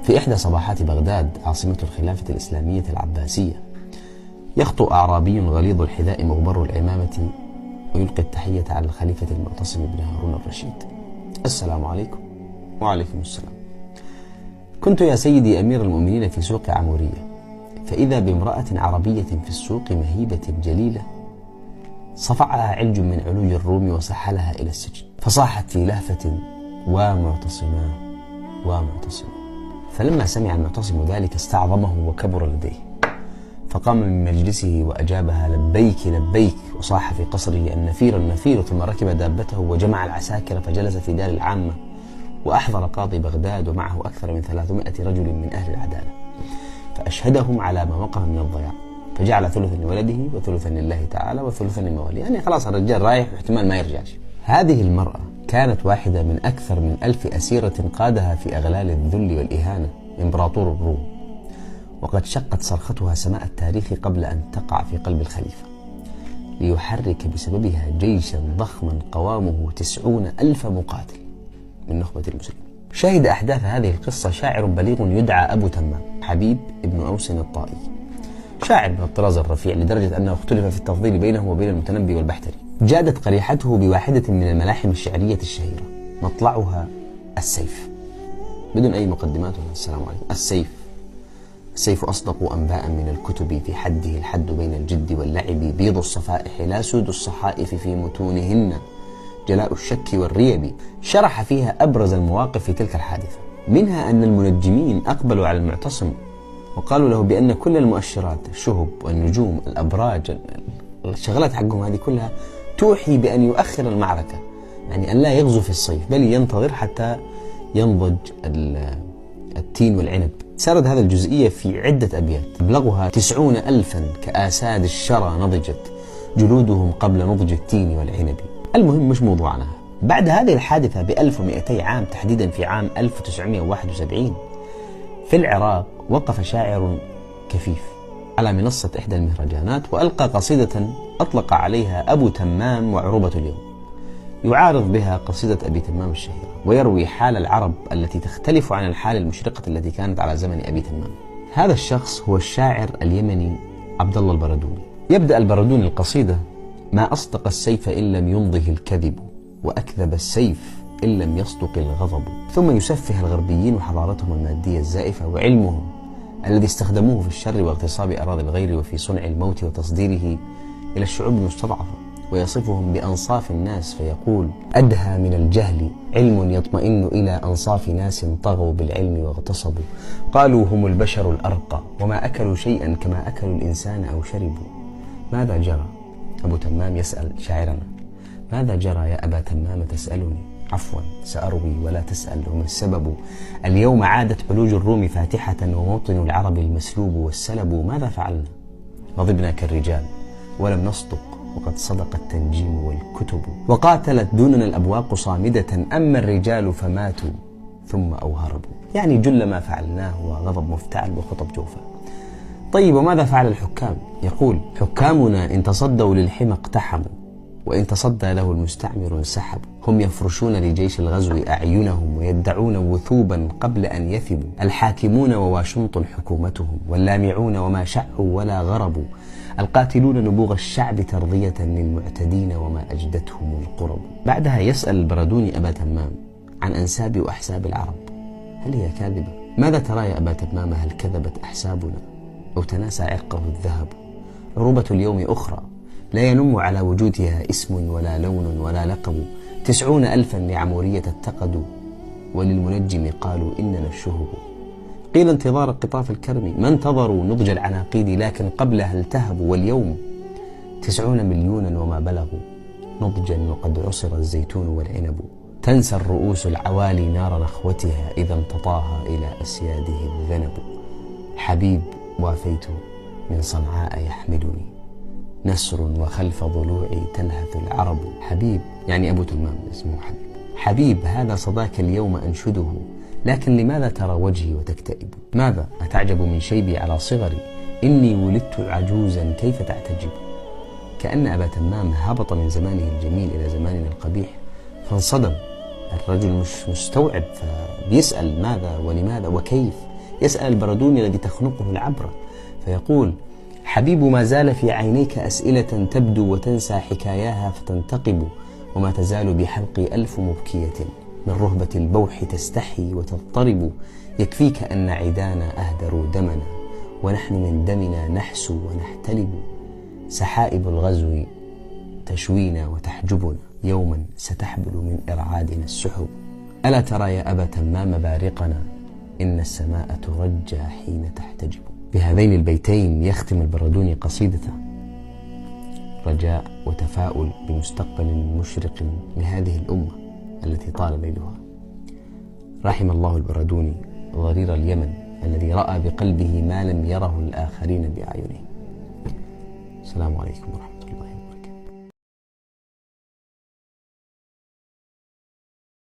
في إحدى صباحات بغداد عاصمة الخلافة الإسلامية العباسية، يخطو أعرابي غليظ الحذاء مغبر العمامة ويلقي التحية على الخليفة المعتصم بن هارون الرشيد: السلام عليكم. وعليكم السلام. كنت يا سيدي أمير المؤمنين في سوق عمورية، فإذا بامرأة عربية في السوق مهيبة جليلة، صفعها علج من علوج الروم وسحلها إلى السجن، فصاحت في لهفة: ومعتصما ومعتصما. فلما سمع المعتصم ذلك استعظمه وكبر لديه، فقام من مجلسه وأجابها: لبيك لبيك. وصاح في قصره: النفير النفير. ثم ركب دابته وجمع العساكر فجلس في دار العامة، وأحضر قاضي بغداد ومعه أكثر من 300 رجل من أهل العدالة، فأشهدهم على ما وقع من الضياع، فجعل ثلثا لولده وثلثا لله تعالى وثلثا لمواليه. يعني خلاص الرجال رايح واحتمال ما يرجعش. هذه المرأة كانت واحدة من أكثر من 1000 أسيرة قادها في أغلال الذل والإهانة إمبراطور الروم، وقد شقت صرختها سماء التاريخ قبل أن تقع في قلب الخليفة، ليحرك بسببها جيشا ضخما قوامه 90,000 مقاتل من نخبة المسلمين. شهد أحداث هذه القصة شاعر بليغ يدعى أبو تمام حبيب ابن أوس الطائي، شاعر من الطراز الرفيع لدرجة أنه اختلف في التفضيل بينه وبين المتنبي والبحتري. جادت قريحته بواحدة من الملاحم الشعرية الشهيرة، مطلعها السيف، بدون أي مقدمات. السلام عليكم. السيف أصدق أنباء من الكتب، في حده الحد بين الجد واللعب، بيض الصفائح لا سود الصحائف، في متونهن جلاء الشك والريب. شرح فيها أبرز المواقف في تلك الحادثة، منها أن المنجمين أقبلوا على المعتصم وقالوا له بأن كل المؤشرات، الشهب والنجوم الأبراج، الشغلات حقهم هذه كلها توحي بأن يؤخر المعركة، يعني أن لا يغزو في الصيف بل ينتظر حتى ينضج التين والعنب. سرد هذا الجزئية في عدة أبيات أبلغها: 90,000 كآساد الشرى نضجت، جلودهم قبل نضج التين والعنب. المهم مش موضوعنا. بعد هذه الحادثة ب1200 عام تحديدا، في عام 1971 في العراق، وقف شاعر كفيف على منصة إحدى المهرجانات وألقى قصيدة أطلق عليها أبو تمام وعروبة اليوم، يعارض بها قصيدة أبي تمام الشهيرة، ويروي حال العرب التي تختلف عن الحال المشرقة التي كانت على زمن أبي تمام. هذا الشخص هو الشاعر اليمني عبد الله البردوني. يبدأ البردوني القصيدة: ما أصدق السيف إن لم يمضه الكذب، وأكذب السيف إن لم يصدق الغضب. ثم يسفه الغربيين وحضارتهم المادية الزائفة وعلمهم الذي استخدموه في الشر واغتصاب أراضي الغير وفي صنع الموت وتصديره إلى الشعوب المستضعفة، ويصفهم بأنصاف الناس فيقول: أدهى من الجهل علم يطمئن إلى أنصاف ناس طغوا بالعلم واغتصبوا، قالوا هم البشر الأرقى وما أكلوا شيئا كما أكلوا الإنسان أو شربوا. ماذا جرى؟ أبو تمام يسأل شاعرنا: ماذا جرى يا أبا تمام تسألني؟ عفوا سأروي ولا تسأل، وما السبب؟ اليوم عادت علوج الروم فاتحة، وموطن العرب المسلوب والسلب. ماذا فعلنا؟ غضبنا كالرجال ولم نصدق، وقد صدق التنجيم والكتب، وقاتلت دوننا الأبواق صامدة، أما الرجال فماتوا ثم أو هربوا. يعني جل ما فعلناه هو غضب مفتعل وخطب جوفا. طيب وماذا فعل الحكام؟ يقول: حكامنا إن تصدوا للحمى اقتحموا، وإن تصدى له المستعمر انسحبوا. هم يفرشون لجيش الغزو أعينهم، ويدعون وثوبا قبل أن يثبوا. الحاكمون وواشنطن حكومتهم، واللامعون وما شعوا ولا غربوا. القاتلون نبوغ الشعب ترضية للمعتدين، وما أجدتهم القرب. بعدها يسأل البردوني أبا تمام عن أنساب وأحساب العرب، هل هي كاذبة؟ ماذا ترى يا أبا تمام؟ هل كذبت أحسابنا أو تناسى عرقه الذهب؟ عروبة اليوم أخرى لا ينم على وجودها اسم ولا لون ولا لقب. 90,000 لعمورية اتقدوا، وللمنجم قالوا إننا الشهب. قيل انتظار قطاف الكرم، ما انتظروا نضج العناقيد، لكن قبلها التهبوا. واليوم 90 مليونا وما بلغوا نضجا، وقد عصر الزيتون والعنب. تنسى الرؤوس العوالي نار نخوتها، إذا امتطاها إلى أسياده الذنب. حبيب وافيت من صنعاء يحملني، نسر وخلف ضلوعي تلهث العرب. حبيب يعني أبو تمام اسمه حبيب. حبيب هذا صداك اليوم أنشده، لكن لماذا ترى وجهي وتكتئب؟ ماذا أتعجب من شيبي على صغري؟ إني ولدت عجوزا كيف تعتجب؟ كأن أبا تمام هبط من زمانه الجميل إلى زماننا القبيح فانصدم. الرجل مش مستوعب، فبيسأل ماذا ولماذا وكيف. يسأل البردوني الذي تخنقه العبرة فيقول: حبيب، ما زال في عينيك أسئلة تبدو وتنسى حكاياها فتنتقب، وما تزال بحلقي ألف مبكية من رهبة البوح تستحي وتضطرب، يكفيك أن عدانا أهدروا دمنا ونحن من دمنا نحسو ونحتلب، سحائب الغزو تشوينا وتحجبنا، يوما ستحبل من إرعادنا السحب، ألا ترى يا أبا تمام بارقنا إن السماء ترجى حين تحتجب. بهذين البيتين يختم البردوني قصيدته رجاء وتفاؤل بمستقبل مشرق لهذه الأمة التي طال ليلها. رحم الله البردوني ضرير اليمن الذي رأى بقلبه ما لم يره الآخرين بأعينهم. السلام عليكم ورحمة الله.